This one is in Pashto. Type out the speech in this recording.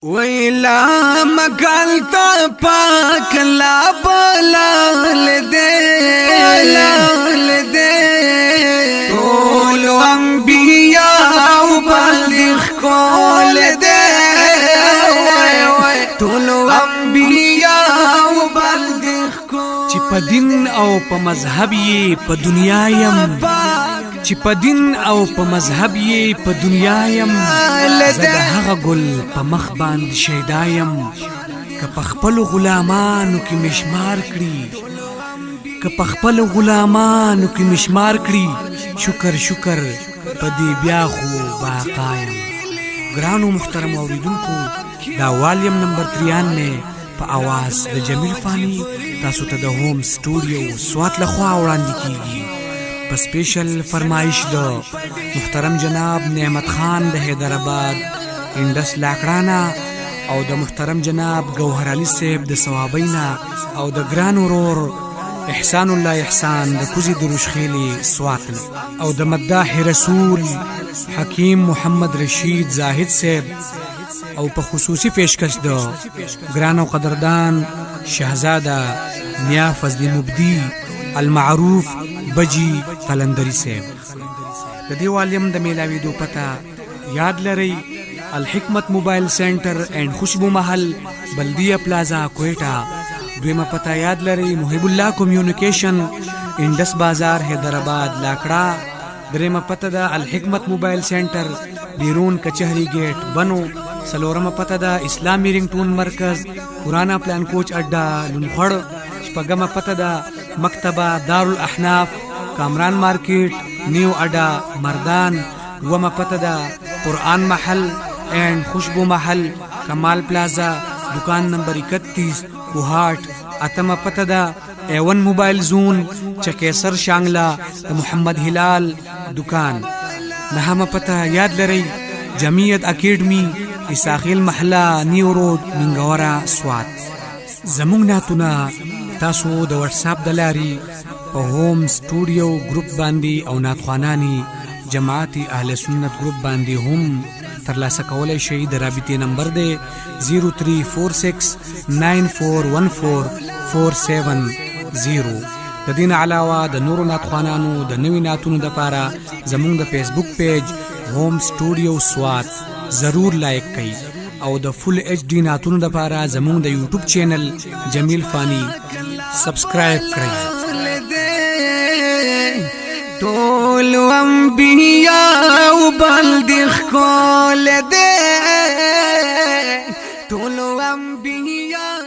ویلا مکالتا پاک لا بلال دے طول انبیاء بلغ کول دے طول انبیاء بلغ کول چې په دین او په مذهب یې په دنیا یم چې په دین او په مذهب یې په دنیا یم زه د هغه ګل په مخ باندې شیدا یم که په خپلو غلامانو کې مشمار کړي که په خپلو غلامانو کې مشمار کړي شکر شکر په دې بیا خو باقا یم ګرانو محترم اوریدونکو دا والیم نمبر 93 په आवाज د جمیل فانی تاسو ته د هوم سټوډیو سوات لخوا وړاندې کیږي په سپیشل فرمایش د محترم جناب نعمت خان د حیدرآباد انډس لاکړانا او د محترم جناب گوهر علي صاحب د ثوابینا او د ګران ورور احسان الله احسان د کوزي دروشخيلي سوات او د مداح رسول حکیم محمد رشید زاهد صاحب او په خصوصي پیشکش د ګران او قدردان شهزاده میا فضل مبدی المعروف بجی قلندری صاحب د دې والیم د میلاویدو پتا یاد لرئ الحکمت موبایل سنټر اینڈ خوشبو محل بلدیه پلازا کوئٹا دویمه پتا یاد لرئ محب الله کمیونیکیشن انډس بازار حیدرآباد لاکڑا دریمه پتا دا الحکمت موبایل سنټر بیرون کچهری گیٹ بنو سلورمه پتا دا اسلامی رنگټون مرکز پرانا پلان کوچ اڈا لونخړ شپږمه پتا دا مکتبه دارالاحناف کامران مارکیٹ نیو اڈا مردان ومه پتا دا قرآن محل اینڈ خوشبو محل کمال پلازا دکان نمبر 31 کوهاٹ اتمه پتا دا ایون موبایل زون چکیسر شانگلا د محمد هلال دکان نهمه پتا یاد لرئ جمعیت اکیډمی اساخیل محله نیو رود منګورا سوات زمونږ ناتونه تاسو د واتس اپ د لاري په هوم سټوډیو ګروپ باندې او ناتخوانانی جماعت اهل سنت ګروپ باندې هم ترلاسه کولای شئ د رابطې نمبر دی 0346941470 د دین علاوه د نورو ناتخوانانو د نوی ناتونو د پاره زمونږ د فیسبوک پیج هوم سټوډیو سوات ضرور لایک کړئ او د فل ایچ ډی ناتونو د پاره زمونږ د یوټیوب چینل جمیل فانی سبسکرایب کړئ طول انبیاء بلغ کول دے طول انبیاء